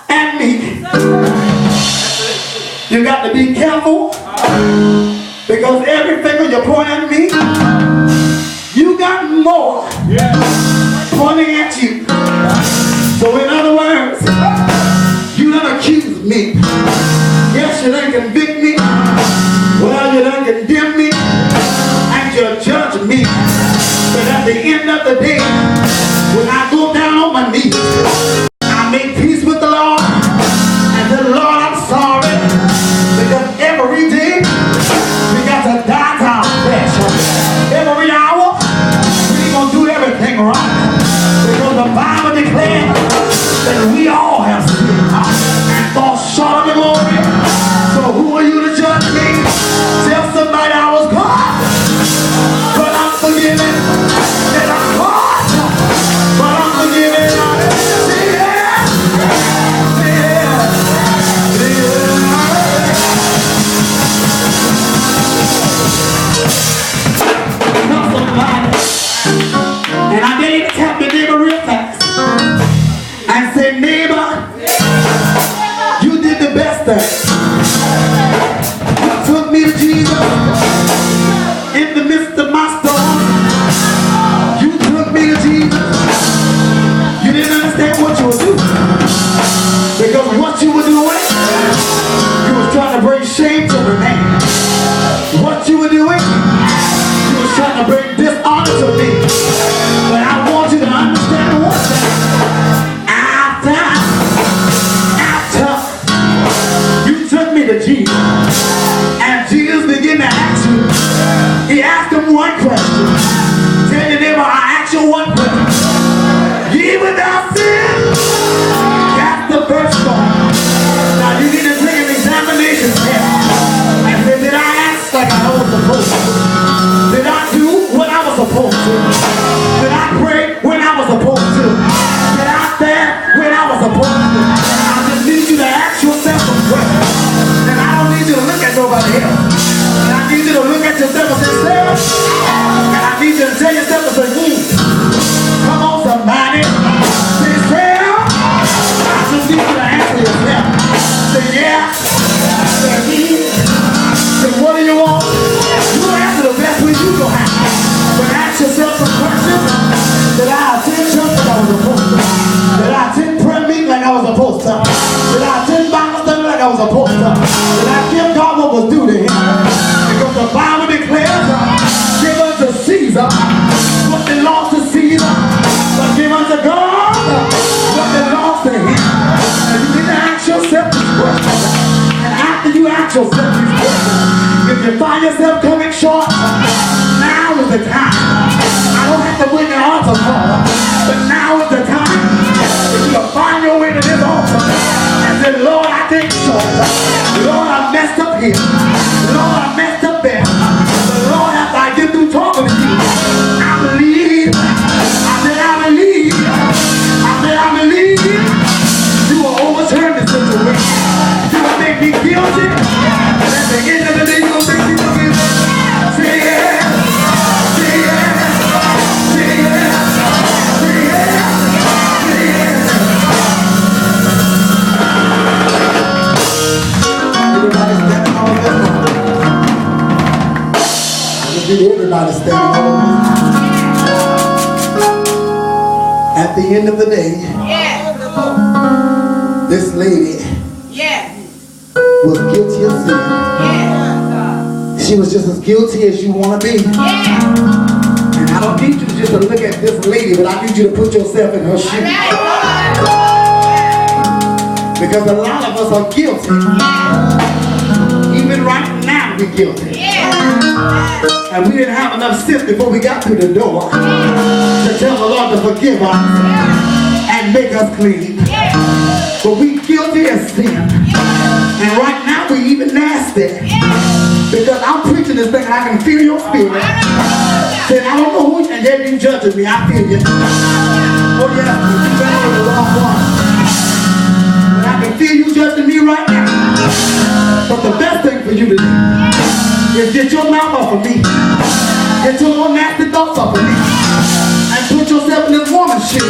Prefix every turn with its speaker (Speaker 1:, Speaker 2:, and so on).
Speaker 1: and me. You got to be careful because every finger you point at me, you got more pointing at you. So in other words, you done accuse me. Yes, you done convict me. Well, you done condemn me. And you judge me. But at the end of the day, when I go down on my knees, I make peace with the Lord. And the Lord, I'm sorry. Because every day, we got to die to our flesh. Every hour, we gonna do everything right. Because the Bible declares that we all have sinned and fall short of the glory. So who are you to judge me? Tell somebody I was caught, but I'm forgiven. And I'm caught, but I'm forgiven. And I didn't even tap the neighbor real fast and say, neighbor, you did the best thing. You took me to Jesus in the midst of my storm. You took me to Jesus. You didn't understand what you were doing. Because what you were doing, you was trying to bring shame to the man. What you were doing, you was trying to bring dishonor to me. But I want you to understand one thing. After you took me to Jesus, and Jesus began to ask you, he asked him one question. Tell your neighbor, I asked you one question. Ye without sin, that's the first one. Now you need to take an examination test and say, did I ask like I was supposed to? Did I do what I was supposed to? Did I pray when I was supposed to? Did I stand when I was supposed to? I just need you to ask yourself some questions. And I don't need you to look at nobody else. And I need you to look at yourself and say, Sarah. And I need you to tell yourself and say, come on somebody. Say, Sarah. I just need you to answer yourself. Say, yeah. Say, say, what do you want? You answer the best way you know how. But ask yourself some questions. Did I attend church like I was supposed to? Did I attend prayer meeting like I was supposed to? Did I attend Bible study like I was supposed to? Did I give God what was due to him? Because the Bible declares, give unto Caesar what belongs to Caesar, but give unto God what belongs to him. And you need to ask yourself these questions. And after you ask yourself these questions, if you find yourself coming short, now is the time. I don't have to win the altar call, but now is the time for you to find your way to this altar and say, Lord, I take short. Lord, I messed up here. Lord, I messed up there. But Lord, after I get through talking to you, I believe. I said, I believe. I said, I believe you will overturn the situation. You will make me guilty. And at the end of the day, you will make me forgiven. Say yeah. Say yeah. Say yeah. Say yeah. Say yeah. Everybody standing on this one. I need everybody standing on this. At the end of the day, this lady was guilty of sin. She was just as guilty as you want to be. And I don't need you just to look at this lady, but I need you to put yourself in her shoes. Because a lot of us are guilty. Even right now we're guilty. And we didn't have enough sense before we got through the door to tell the Lord to forgive us and make us clean. But we guilty as sin. And right now we even nasty. Because I'm preaching this thing and I can feel your spirit. Saying, I don't know who, and yet you judging me. I feel you. Oh yeah, you better the wrong one. But I can feel you judging me right now. But the best thing for you to do is get your mouth off of me. Get your little nasty thoughts off of me. And put yourself in this woman's shoes.